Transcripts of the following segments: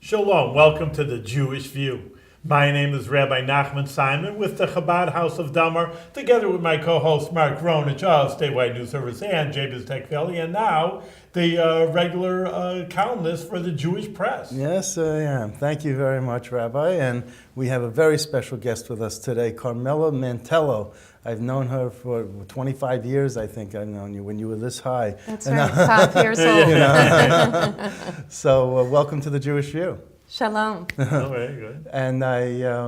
Shalom, welcome to the Jewish View. My name is Rabbi Nachman Simon with the Chabad House of Dammar, together with my co-host Mark Ronich of Statewide News Service and Jabez Tech Valley, and now the regular columnist for the Jewish Press. Yes, I am. Thank you very much, Rabbi. And we have a very special guest with us today, Carmela Mantello. I've known her for 25 years, I think I've known you, when you were this high. That's right, 5 years old. So welcome to the Jewish View. Shalom. Oh, very good. And I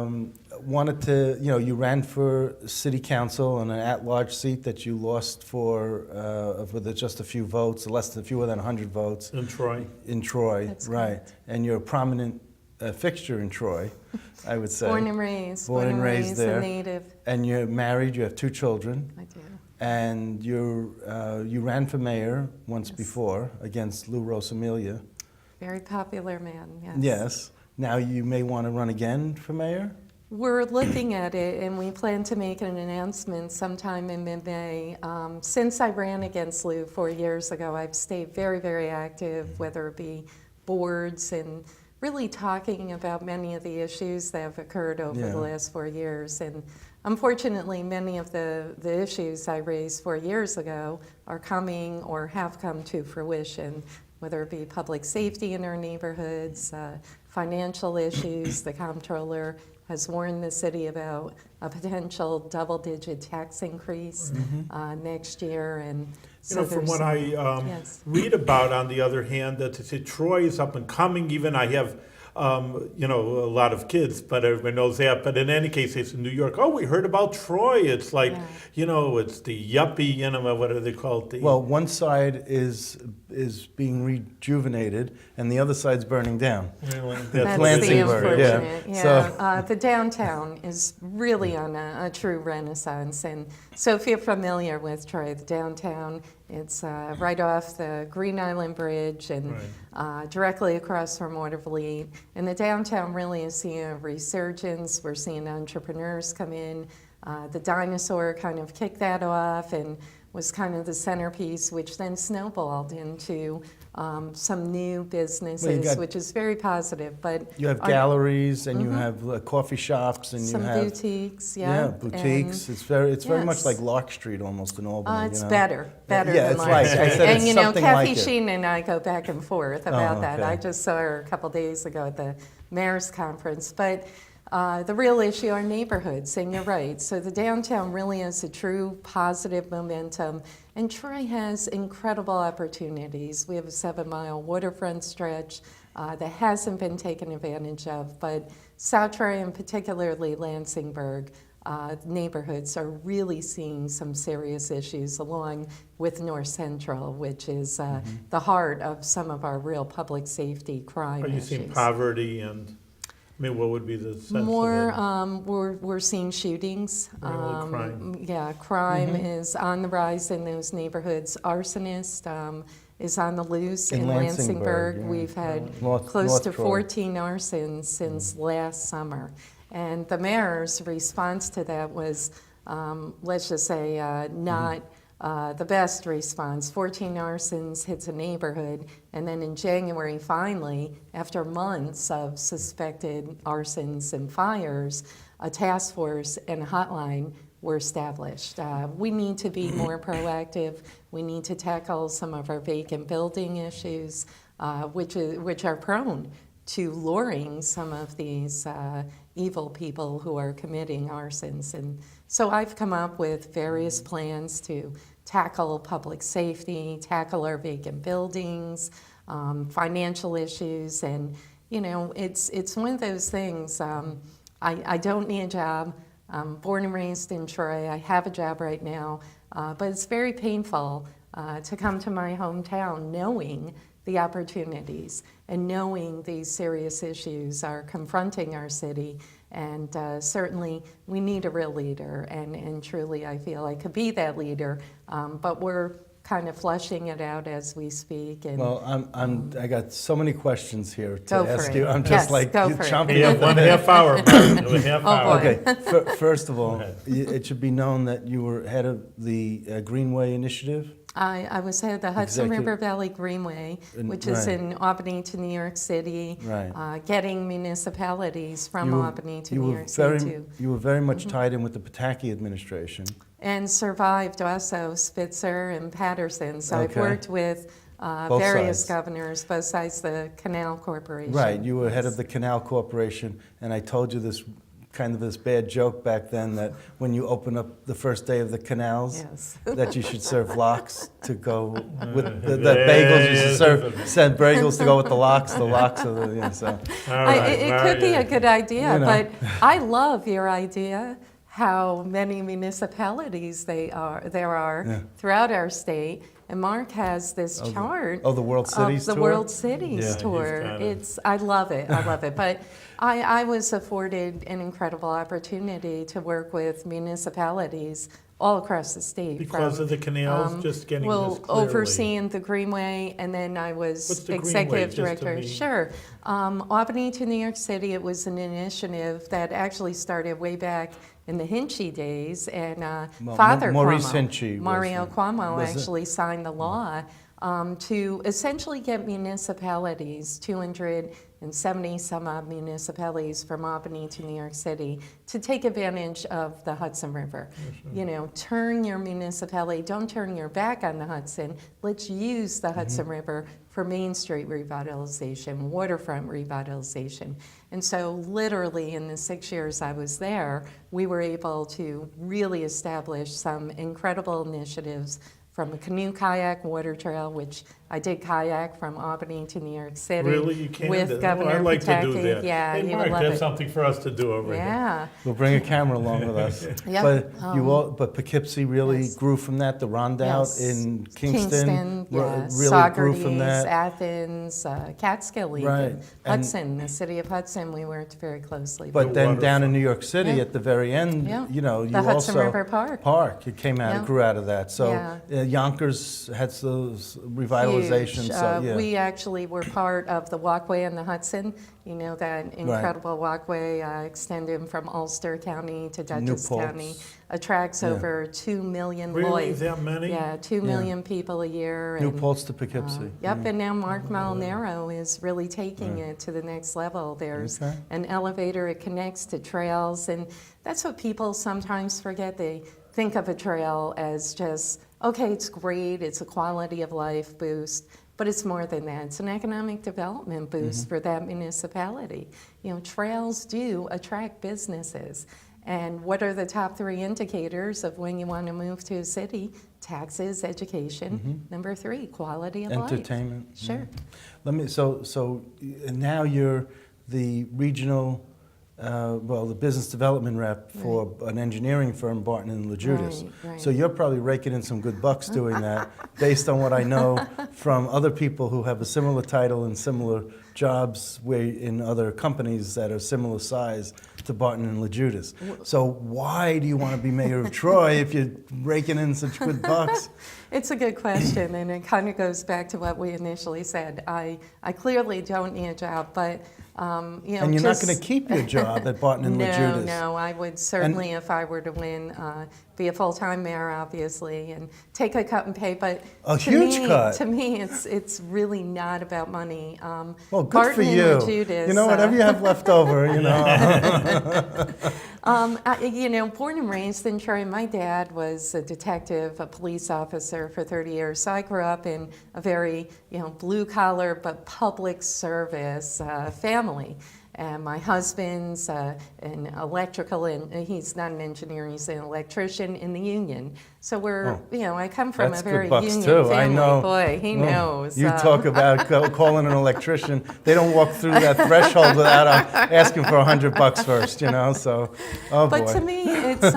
wanted to, you ran for city council on an at-large seat that you lost for with just a few votes, fewer than 100 votes. In Troy. In Troy, That's right. correct. And you're a prominent fixture in Troy, I would say. Born and raised. Born and raised there. A native. And you're married, you have 2 children. I do. And you ran for mayor once before against Lou Rosamilia. Very popular man, yes. Yes. Now you may want to run again for mayor? We're looking at it, and we plan to make an announcement sometime in mid-May. Since I ran against Lou 4 years ago, I've stayed very, very active, whether it be boards and really talking about many of the issues that have occurred over the last 4 years. And unfortunately, many of the issues I raised 4 years ago are coming or have come to fruition, whether it be public safety in our neighborhoods, financial issues. The comptroller has warned the city about a potential double-digit tax increase next year. And so From what I read about, on the other hand, that Troy is up and coming. Even I have, a lot of kids, but everybody knows that. But in any case, it's in New York. Oh, we heard about Troy. It's like, it's the yuppie, what are they called? Well, one side is being rejuvenated, and the other side's burning down. Really? That's the unfortunate. So, the downtown is really on a true renaissance. And so if you're familiar with Troy, the downtown, it's right off the Green Island Bridge and directly across from Watervliet. And the downtown really is seeing a resurgence. We're seeing entrepreneurs come in. The dinosaur kind of kicked that off and was kind of the centerpiece, which then snowballed into some new businesses, which is very positive. But you have galleries and you have coffee shops and some you have boutiques, boutiques. And it's very much like Lark Street almost in Albany. It's better than it's Lark like Street. I said, And it's Kathy Sheen and I go back and forth about that. Okay. I just saw her a couple days ago at the mayor's conference, but. The real issue are neighborhoods, and you're right. So the downtown really has a true positive momentum, and Troy has incredible opportunities. We have a 7-mile waterfront stretch that hasn't been taken advantage of, but South Troy and particularly Lansingburg neighborhoods are really seeing some serious issues along with North Central, which is the heart of some of our real public safety crime issues. Are you seeing poverty and... what would be the sense More, of it? we're seeing shootings. Really, crime. Yeah, crime is on the rise in those neighborhoods. Arsonist is on the loose in Lansingburg. We've had close to 14 arsons since last summer. And the mayor's response to that was, let's just say, not the best response. 14 arsons hits a neighborhood, and then in January, finally, after months of suspected arsons and fires, a task force and a hotline were established. We need to be more proactive. We need to tackle some of our vacant building issues, which are prone to luring some of these evil people who are committing arsons. And so I've come up with various plans to tackle public safety, tackle our vacant buildings, financial issues, and it's one of those things. I don't need a job. I'm born and raised in Troy. I have a job right now, but it's very painful to come to my hometown knowing the opportunities and knowing these serious issues are confronting our city. And certainly we need a real leader, and truly I feel I could be that leader, but we're kind of fleshing it out as we speak. And, I got so many questions here to ask it. you. I'm just chomping. We have 1.5 hour. Okay, first of all, it should be known that you were head of the Greenway Initiative. I was head of the Hudson River Valley Greenway, which is in Albany to New York City, getting municipalities from Albany to New York City too. You were very much tied in with the Pataki administration. And survived also Spitzer and Patterson. So I've worked with various governors, both sides the Canal Corporation. Right, you were head of the Canal Corporation, and I told you this this bad joke back then that when you open up the first day of the canals, that you should serve lox to go with the bagels. You should send bagels to go with the lox of the, so. It could be a good idea, but I love your idea how many municipalities there are throughout our state. And Mark has this chart the World Cities of the tour? World Cities tour. I love it. I love it. But I was afforded an incredible opportunity to work with municipalities all across the state. Because of the canals, just getting this clearly. Overseeing the Greenway, and then I was executive director. Sure. Albany to New York City, it was an initiative that actually started way back in the Hinchy days, and Father Maurice Cuomo, Hinchy Mario Cuomo actually signed the law to essentially get municipalities, 270 some odd municipalities from Albany to New York City, to take advantage of the Hudson River. You know, turn your municipality, don't turn your back on the Hudson. Let's use the Hudson River for Main Street revitalization, waterfront revitalization. And so literally in the 6 years I was there, we were able to really establish some incredible initiatives, from a canoe kayak water trail, which I did kayak from Albany to New York City. Really, you can? With Governor I'd like to do Pataki. that. Yeah, hey, he Mark, would love that's it. something for us to do over here. We'll bring a camera along with us. But Poughkeepsie really grew from that. The Rondout in Kingston really Saugerties, grew from that. Athens, Catskill, even. Hudson, the city of Hudson, we worked very closely. But then down in New York City at the very end, you know, you the Hudson also River Park. It came out, it grew out of that. So Yonkers had those revitalizations. So, we actually were part of the walkway in the Hudson. You know, that incredible walkway extending from Ulster County to Dutchess County attracts over 2 million Really, that many? Yeah, 2 million people a year. New and, Paltz to Poughkeepsie. and now Mark Molinaro is really taking it to the next level. There's an elevator, it connects to trails, and that's what people sometimes forget. They think of a trail as just, okay, it's great, it's a quality of life boost, but it's more than that. It's an economic development boost for that municipality. You know, trails do attract businesses. And what are the top 3 indicators of when you want to move to a city? Taxes, education. Number 3, quality of life. Entertainment. Sure. Let me. So now you're the regional, the business development rep for an engineering firm, Barton and Logiudice. Right. So you're probably raking in some good bucks doing that, based on what I know from other people who have a similar title and similar jobs in other companies that are similar size to Barton and Logiudice. So why do you want to be mayor of Troy if you're raking in such good bucks? It's a good question, and it kind of goes back to what we initially said. I clearly don't need a job, but you know, and you're not going to keep your job at Barton and Logiudice. No, I would certainly, if I were to win, be a full-time mayor, obviously, and take a cut in pay. But to me, it's really not about money. Well, good Barton for you. Logiudice, you know, whatever you have left over, you know. You know, born and raised in Troy, my dad was a detective, a police officer for 30 years. So I grew up in a very, blue-collar but public service family. And my husband's an electrical, and he's not an engineer, he's an electrician in the union. So I come from a very union family. I know. Boy, he knows. You talk about calling an electrician. They don't walk through that threshold without asking for $100 first, you know, so, But to me, it's,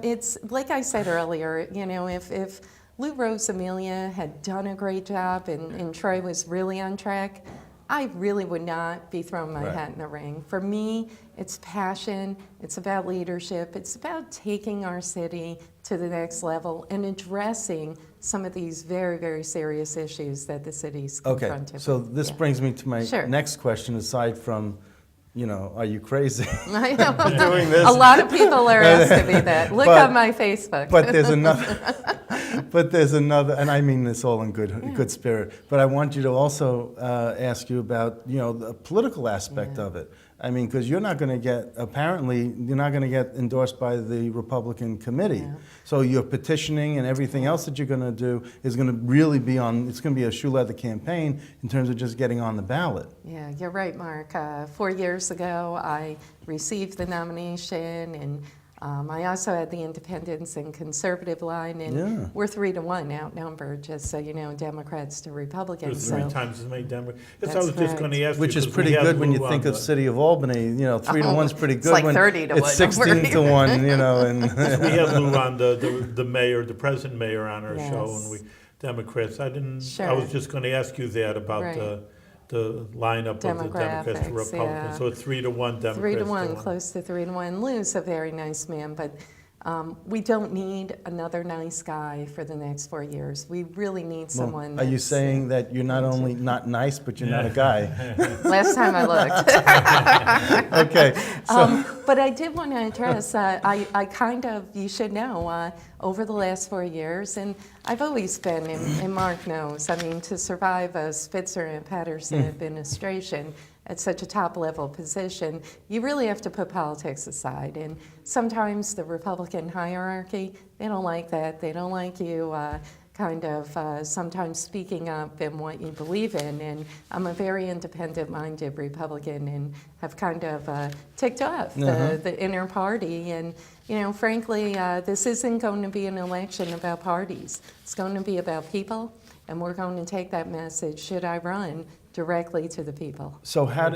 it's like I said earlier, if Lou Rose Amelia had done a great job and Troy was really on track, I really would not be throwing my hat in the ring. For me, it's passion, it's about leadership, it's about taking our city to the next level and addressing some of these very, very serious issues that the city's confronted with. So this brings me to my next question, aside from, are you crazy? I know. Doing this? A lot of people are asking me that. Look on my Facebook. But there's enough. But there's another, and I mean this all in good spirit, but I want you to also ask you about, the political aspect of it. I mean, because you're not going to get, apparently, you're not going to get endorsed by the Republican committee. Yeah. So your petitioning and everything else that you're going to do is going to really be it's going to be a shoe leather campaign in terms of just getting on the ballot. Yeah, you're right, Mark. 4 years ago, I received the nomination, and I also had the independents and conservative line, and we're 3-1 outnumbered, just so you know, Democrats to Republicans. There's 3 times as many Democrats. That's I was just correct. going to ask Which you, is 'cause pretty we had good when Lou you on think of the- City of Albany. 3 to 1's pretty good. It's like when 30 to 1 it's 16 to 1, and We had Lou on the mayor, the present mayor on our show, Yes. and we Democrats. I Sure. was just going to ask you that about Right. the lineup of the Democrats to Demographics, Republicans. yeah. So it's 3-1 Democrats. 3-1, close to 3-1. Lou's a very nice man, but we don't need another nice guy for the next 4 years. We really need someone. Are you that's, saying that you're not only not nice, but you're not a guy? Last time I looked. Okay. So, But I did want to address, I kind of, you should know, over the last 4 years, and I've always been, and Mark knows, I mean, to survive a Spitzer and Patterson administration at such a top-level position, you really have to put politics aside. And sometimes the Republican hierarchy, they don't like that. They don't like you sometimes speaking up in what you believe in. And I'm a very independent-minded Republican and have kind of ticked off the inner party. And, frankly, this isn't going to be an election about parties. It's going to be about people, and we're going to take that message, should I run, directly to the people. so how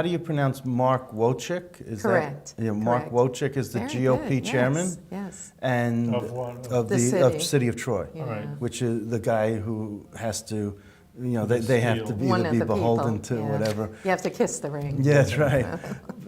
do you pronounce Mark Wojcik? Is Correct. That, Mark Correct. Wojcik is the Very GOP good. chairman, Yes. and Of what? of The the city. city of Troy, Yeah. All right. which is the guy who has to, they have to One either of be the beholden people, to yeah. whatever. You have to kiss the ring. Yeah, that's right.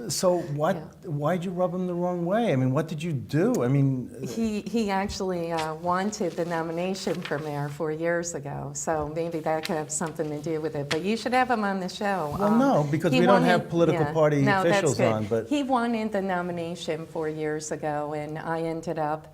So why'd you rub him the wrong way? I mean, what did you do? I mean, He actually wanted the nomination for mayor 4 years ago, so maybe that could have something to do with it. But you should have him on the show. well, no, because he we don't wanted- have political party no, that's officials good. on, but He wanted the nomination 4 years ago, and I ended up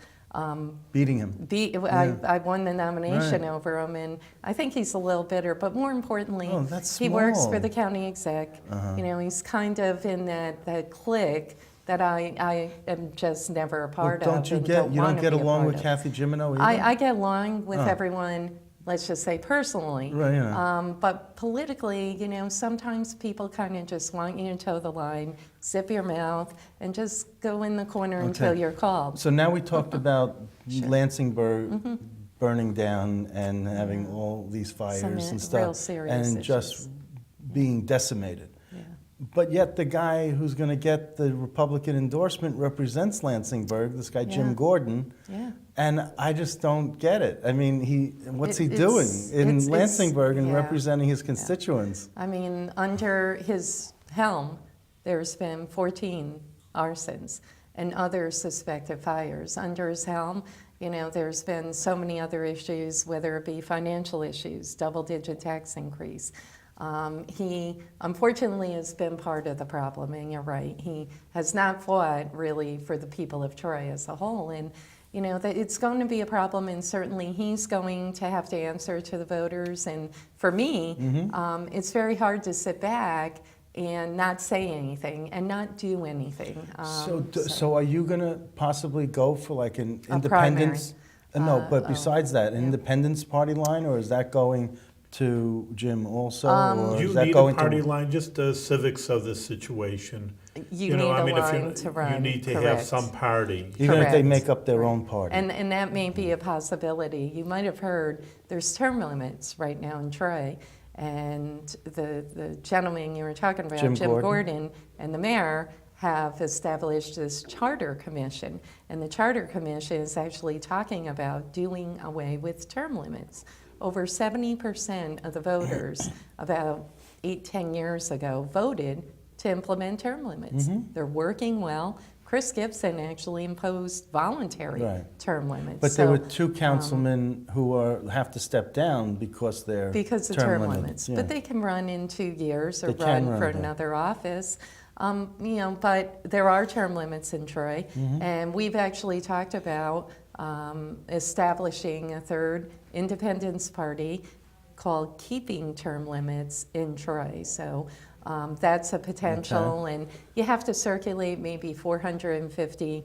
beating him. I won the nomination Right. over him, and I think he's a little bitter. But more importantly, Oh, that's he works for small. the county exec. He's kind of in that clique that I am just never a part Well, of. don't you and get you wanna don't get be a along part with of. Kathy Jimeno either? I get along with Oh. everyone, let's just say personally. Right, yeah. But politically, sometimes people kind of just want you to toe the line, zip your mouth, and just go in the corner until you're called. So now we talked about Lansingburg burning down and having all these fires Some and real stuff, serious and issues. just being decimated. Yeah. But yet the guy who's going to get the Republican endorsement represents Lansingburg, this guy Jim Yeah. Gordon, Yeah. and I just don't get it. I mean, what's he It's- doing in it's- Lansingburg and yeah. representing his constituents? I mean, under his helm, there's been 14 arsons and other suspected fires. Under his helm, there's been so many other issues, whether it be financial issues, double-digit tax increase. He, unfortunately, has been part of the problem, and you're right. He has not fought, really, for the people of Troy as a whole. And, that it's going to be a problem, and certainly he's going to have to answer to the voters. And for me, it's very hard to sit back and not say anything and not do anything. So are you going to possibly go for like an A independence? No, but oh, besides that, an independence party line, or is that going to Jim also? Or Do is you that need a going party to? line, just the civics of the situation? You need a if line to run. You need to have correct. some party. Even if they Correct. make up their own party. And that may be a possibility. You might have heard there's term limits right now in Troy. And the gentleman you were talking about, Jim Jim Gordon. Gordon, and the mayor have established this charter commission. And the charter commission is actually talking about doing away with term limits. Over 70% of the voters about 8-10 years ago voted to implement term limits. They're working well. Chris Gibson actually imposed voluntary Right. term limits. But there So, were two councilmen who have to step down because they're because of term limits. Yeah. But they can run in 2 years or They can run for run, yeah. another office. But there are term limits in Troy, Mm-hmm. and we've actually talked about establishing a third independence party called Keeping Term Limits in Troy. So that's a potential, and you have to circulate maybe 450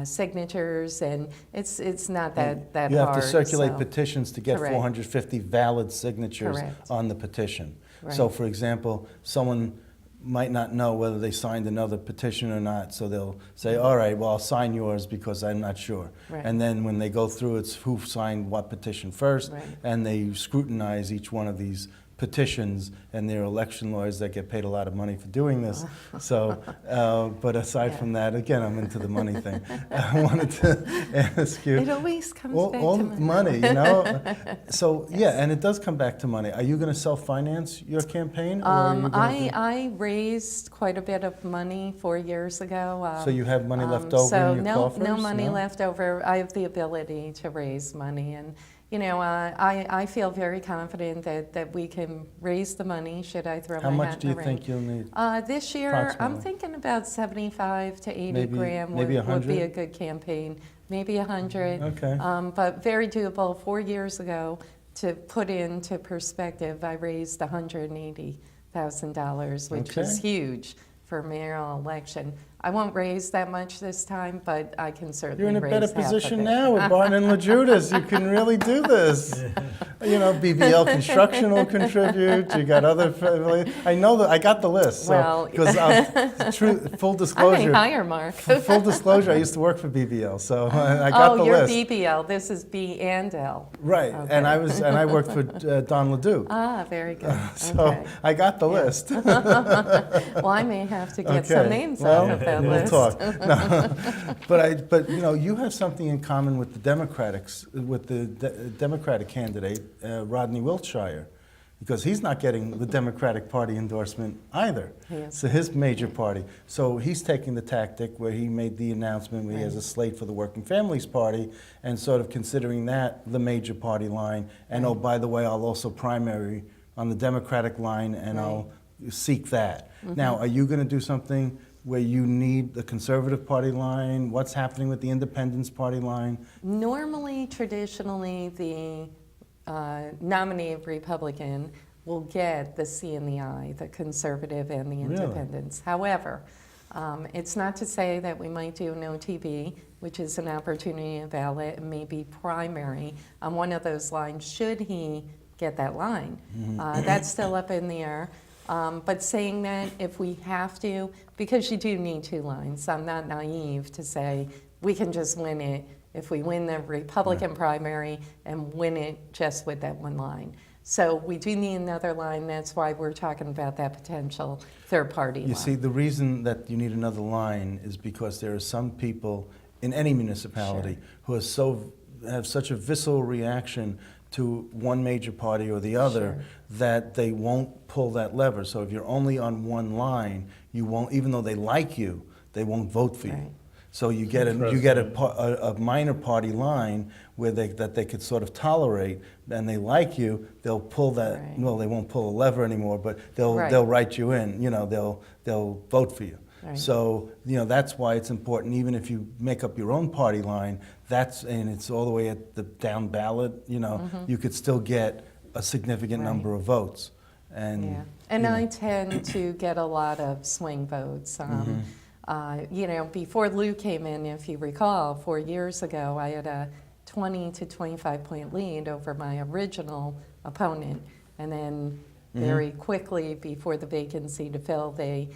signatures, and it's not that hard. You have to circulate so. petitions to get Correct. 450 valid signatures Correct. on the petition. Right. So, for example, someone might not know whether they signed another petition or not, so they'll say, all right, well, I'll sign yours because I'm not sure. Right. And then when they go through, it's who signed what petition first, Right. and they scrutinize each one of these petitions, and there are election lawyers that get paid a lot of money for doing this. So, but aside from that, again, I'm into the money thing. I wanted to ask you. It always comes back all to money, you know? So, yeah, and it does come back to money. Are you going to self-finance your campaign? Or are you gonna I raised quite a bit of money 4 years ago. So you have money left over so in your coffers? no money left over. I have the ability to raise money, and I feel very confident that we can raise the money should I throw How my much hat do in you the think ring. you'll need? This year, I'm Approximately. thinking about 75 to 80 Maybe- grand maybe would be 100? a good campaign. Maybe 100. Okay. But very doable. 4 years ago, to put into perspective, I raised $180,000, which Okay. is huge for a mayoral election. I won't raise that much this time, but I can certainly You're in a raise better half of position it. now with Barton and Logiudice. You can really do this. BBL Construction will contribute. You got other. I know that I got the list. So, Well, because full I may disclosure. hire Mark. Full disclosure, I used to work for BBL, so I got the you're list. BBL. This is B and L. Right, Okay. and I worked for Don LeDuc. Ah, very good. So Okay. I got the list. Well, I may have to get some names off of that we'll list. talk. No. But you have something in common with the Democratic candidate, Rodney Wiltshire, because he's not getting the Democratic Party endorsement either. Yes. So his major party. So he's taking the tactic where he made the announcement where he has a slate for the Working Families Party and sort of considering that the major party line. And oh, by the way, I'll also primary on the Democratic line and I'll seek that. Now, are you going to do something where you need the Conservative Party line? What's happening with the Independence Party line? Normally, traditionally, the nominated Republican will get the C and the I, the Conservative and the Really? Independents. However, it's not to say that we might do an OTB, which is an opportunity to ballot and maybe primary on one of those lines, should he get that line. That's still up in the air. But saying that, if we have to, because you do need two lines, I'm not naive to say we can just win it if we win the Republican primary and win it just with that one line. So we do need another line. That's why we're talking about that potential third-party line. You see, the reason that you need another line is because there are some people in any municipality who are have such a visceral reaction to one major party or the other that they won't pull that lever. So if you're only on one line, you won't, even though they like you, they won't vote for you. So you get a minor party line where they could sort of tolerate, and they like you. They'll pull that. Well, they won't pull a lever anymore, but they'll write you in. They'll vote for you. So that's why it's important. Even if you make up your own party line, and it's all the way at the down ballot. You could still get a significant number of votes. And I tend to get a lot of swing votes. Before Lou came in, if you recall, 4 years ago, I had a 20 to 25 point lead over my original opponent. And then very quickly, before the vacancy to fill, they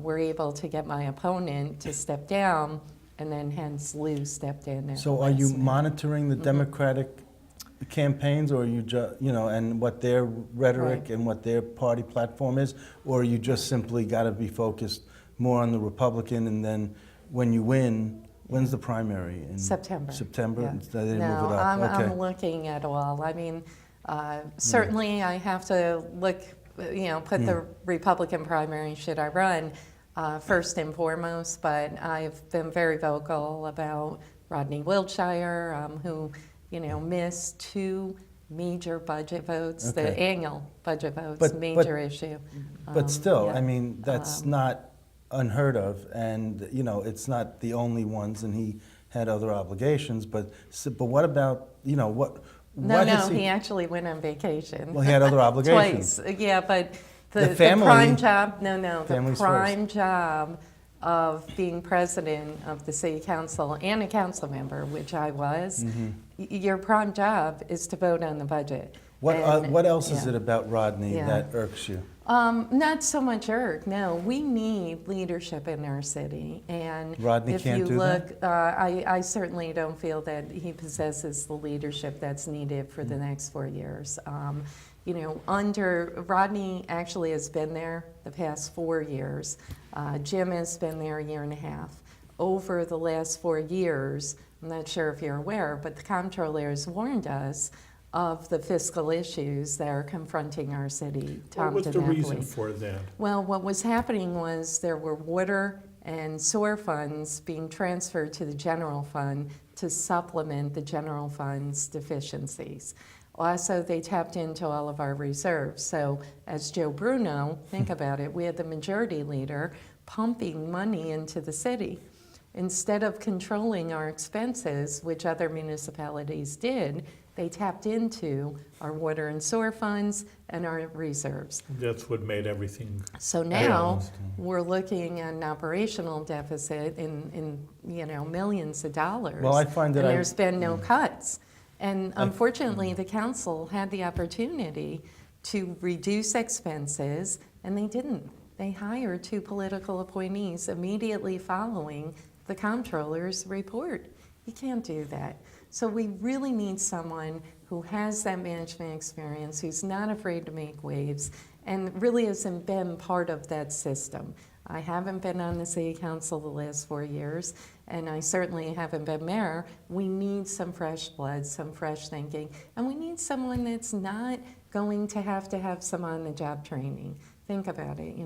were able to get my opponent to step down, and then hence Lou stepped in. So are you monitoring the Democratic campaigns, or are you and what their rhetoric and what their party platform is, or you just simply got to be focused more on the Republican, and then when you win, when's the primary? In September. September? Yeah. They didn't move it up. I'm looking at all. I mean, certainly I have to look, put the Republican primary, should I run, first and foremost, but I've been very vocal about Rodney Wiltshire, who, missed two major budget votes, the annual budget votes, major issue. But still, I mean, that's not unheard of, and it's not the only ones, and had other obligations. But what about, what No, has he actually went on vacation. Well, he had other obligations. Twice, yeah, but The the family- prime job, the Family's prime job of being president of the city council and a council member, which I was, your prime job is to vote on the budget. What else is yeah. it about Rodney Yeah. that irks you? Not so much irk, no. We need leadership in our city, and Rodney if can't you do look, I certainly don't feel that he possesses the leadership that's needed for the next 4 years. Under Rodney actually has been there the past 4 years. Jim has been there a year and a half. Over the last 4 years, I'm not sure if you're aware, but the comptroller has warned us of the fiscal issues that are confronting our city. What was the reason for that? Well, what was happening was there were water and sewer funds being transferred to the general fund to supplement the general fund's deficiencies. Also, they tapped into all of our reserves. So as Joe Bruno, think about it, we had the majority leader pumping money into the city. Instead of controlling our expenses, which other municipalities did, they tapped into our water and sewer funds and our reserves. That's what made everything. So now we're looking at an operational deficit in millions of dollars. Well, I find that and there's been no cuts. And unfortunately, the council had the opportunity to reduce expenses, and they didn't. They hired 2 political appointees immediately following the comptroller's report. You can't do that. So we really need someone who has that management experience, who's not afraid to make waves, and really hasn't been part of that system. I haven't been on the city council the last 4 years, and I certainly haven't been mayor. We need some fresh blood, some fresh thinking, and we need someone that's not going to have some on-the-job training. Think about it.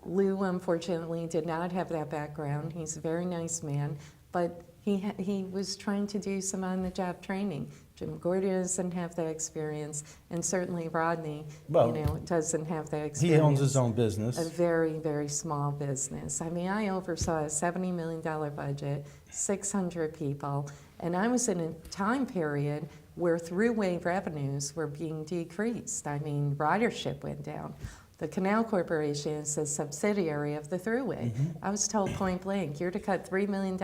Lou, unfortunately, did not have that background. He's a very nice man, but he was trying to do some on-the-job training. Jim Gordon doesn't have that experience, and certainly Rodney, doesn't have that experience. He owns his own business. A very, very small business. I mean, I oversaw a $70 million budget, 600 people, and I was in a time period where throughway revenues were being decreased. I mean, ridership went down. The Canal Corporation is a subsidiary of the Thruway. I was told point blank, you're to cut $3 million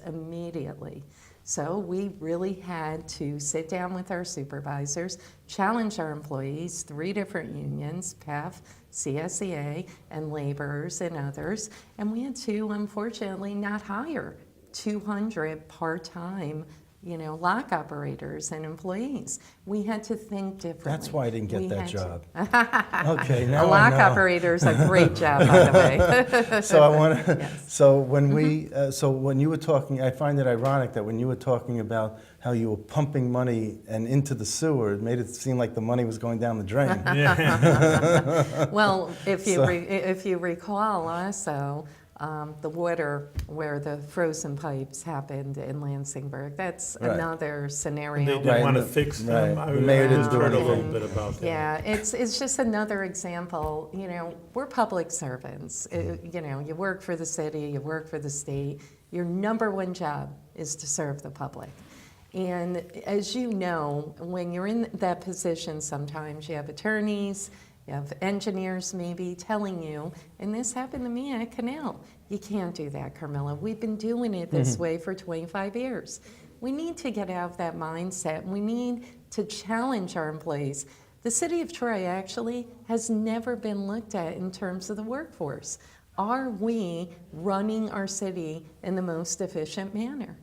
immediately. So we really had to sit down with our supervisors, challenge our employees, 3 different unions, PEF, CSEA, and laborers and others, and we had to, unfortunately, not hire 200 part-time lock operators and employees. We had to think differently. That's why I didn't get that job. To. Okay, now a lock I know. operator is a great job, by the way. So I want to. Yes. So when you were talking, I find it ironic that when you were talking about how you were pumping money and into the sewer, it made it seem like the money was going down the drain. Well, if you recall, also. The water where the frozen pipes happened in Lansingburg. That's Right. another scenario. They didn't want to fix them. Right. The mayor didn't do heard a anything. little bit about that. Yeah, it's just another example. We're public servants. You work for the city, you work for the state. Your number one job is to serve the public. And as you know, when you're in that position, sometimes you have attorneys, you have engineers maybe telling you, and this happened to me at Canal, you can't do that, Carmella. We've been doing it this way for 25 years. We need to get out of that mindset. We need to challenge our employees. The city of Troy actually has never been looked at in terms of the workforce. Are we running our city in the most efficient manner?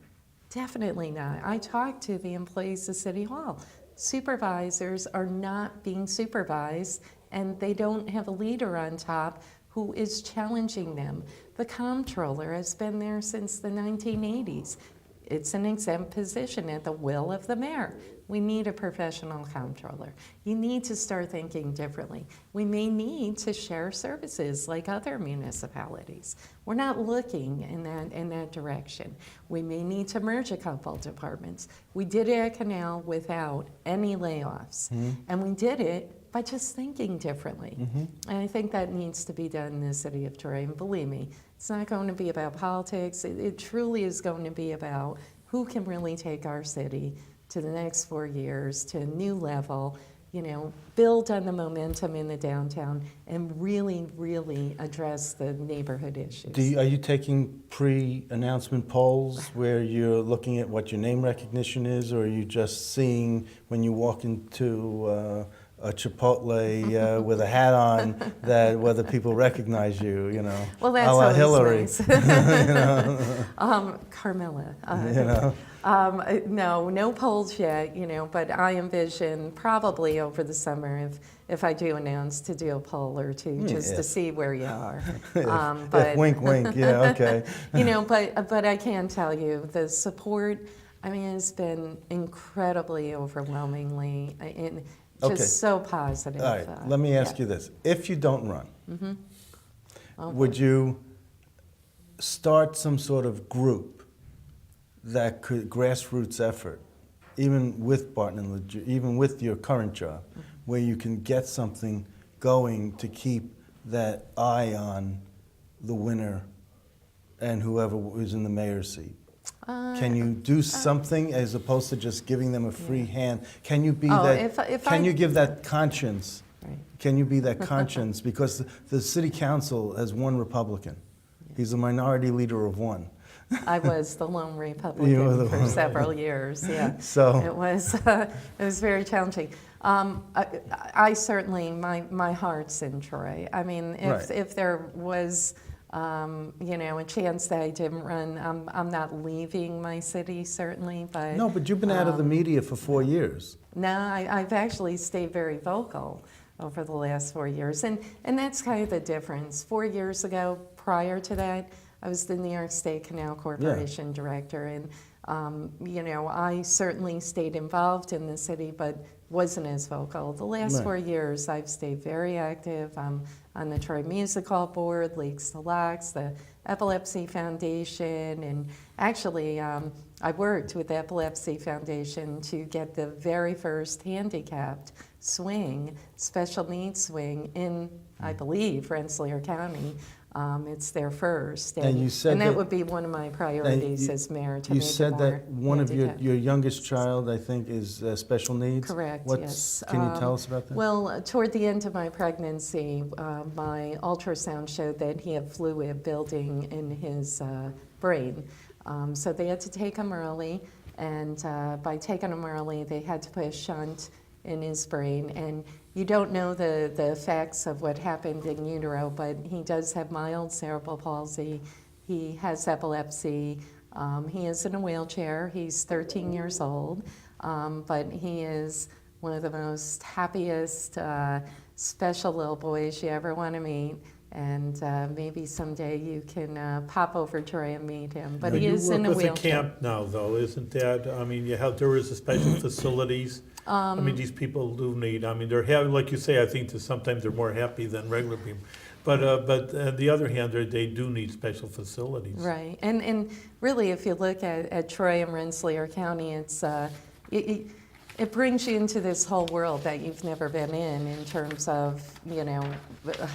Definitely not. I talked to the employees of City Hall. Supervisors are not being supervised, and they don't have a leader on top who is challenging them. The comptroller has been there since the 1980s. It's an exempt position at the will of the mayor. We need a professional comptroller. You need to start thinking differently. We may need to share services like other municipalities. We're not looking in that direction. We may need to merge a couple departments. We did it at Canal without any layoffs, and we did it by just thinking differently. And I think that needs to be done in the city of Troy. And believe me, it's not going to be about politics. It truly is going to be about who can really take our city to the next 4 years to a new level, build on the momentum in the downtown and really, really address the neighborhood issues. Are you taking pre-announcement polls where you're looking at what your name recognition is, or are you just seeing when you walk into a Chipotle with a hat on that whether people recognize you, Well, that's a la always Hillary. nice. Carmella. No polls yet, but I envision probably over the summer if I do announce to do a poll or two just to see where you are. But wink, wink. Yeah, okay. But I can tell you the support. It's been incredibly overwhelmingly just so positive. All right. Let me ask you this: if you don't run, would you start some sort of group that could grassroots effort, even with Barton and even with your current job, where you can get something going to keep that eye on the winner and whoever is in the mayor's seat? Can you do something as opposed to just giving them a free hand? Can you be you give that conscience? Right. Can you be that conscience? Because the city council has one Republican. He's a minority leader of one. I was the lone Republican for several years. Yeah, so it was very challenging. I certainly my heart's in Troy. If there was a chance that I didn't run, I'm not leaving my city certainly. But no, but you've been out of the media for 4 years. No, I've actually stayed very vocal over the last 4 years, and that's kind of the difference. 4 years ago, prior to that, I was the New York State Canal Corporation director, and I certainly stayed involved in the city, but wasn't as vocal. The last 4 years, I've stayed very active. I'm on the Troy Music Hall Board, Leagues to Locks, the Epilepsy Foundation, and actually I worked with the Epilepsy Foundation to get the very first handicapped swing, special needs swing in, I believe, Rensselaer County. It's their first, and you said that would be one of my priorities as mayor. To you make said it that more one of handicapped. your youngest child, I think, is special needs. Correct. Yes. Can you tell us about that? Well, toward the end of my pregnancy, my ultrasound showed that he had fluid building in his brain, so they had to take him early, and by taking him early, they had to put a shunt in his brain, and you don't know the effects of what happened in utero, but he does have mild cerebral palsy. He has epilepsy. He is in a wheelchair. He's 13 years old, but he is one of the most happiest, special little boys you ever want to meet. And maybe someday you can pop over Troy and meet him. But he is in a wheelchair. You work with a camp now, though, isn't that? There is a special facilities. These people do need. They're happy, like you say. I think that sometimes they're more happy than regular people. But on the other hand, they do need special facilities. Right, and really, if you look at Troy and Rensselaer County, it's it brings you into this whole world that you've never been in terms of,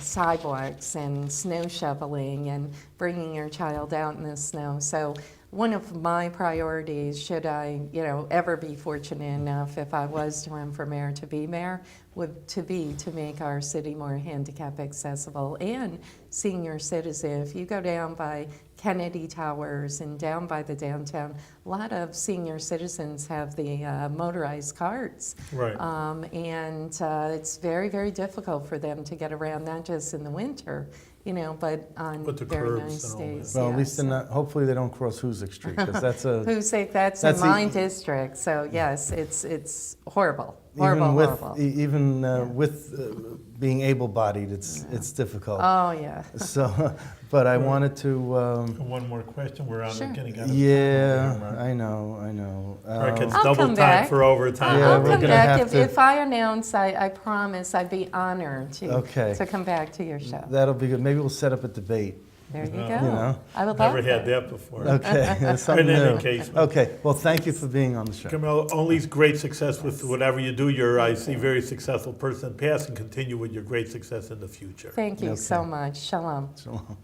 sidewalks and snow shoveling and bringing your child out in the snow. So one of my priorities, should I, ever be fortunate enough, if I was to run for mayor, to be mayor, would to make our city more handicap accessible and senior citizen. If you go down by Kennedy Towers and down by the downtown, a lot of senior citizens have the motorized carts. Right. And it's very, very difficult for them to get around, not just in the winter, but on very nice days. Well, at least they're not, hopefully they don't cross Hoosick Street, because that's a... that's in my district, so yes, it's horrible. Horrible. Even with being able-bodied, it's difficult. Oh, yeah. So, but I wanted to... One more question. We're on getting out of time. Yeah, I know. It's I'll double come time back. for overtime. Yeah, I'll we're come gonna back. have to- If I announce, I promise I'd be honored to come back to your show. That'll be good. Maybe we'll set up a debate. There you go. You know. I would love Never had that before. Okay, that's something In any new. case. Okay, well, thank you for being on the show. Carmella, only great success with whatever you do. You're, I see, very successful person in the past, and continue with your great success in the future. Thank you so much. Shalom. Shalom.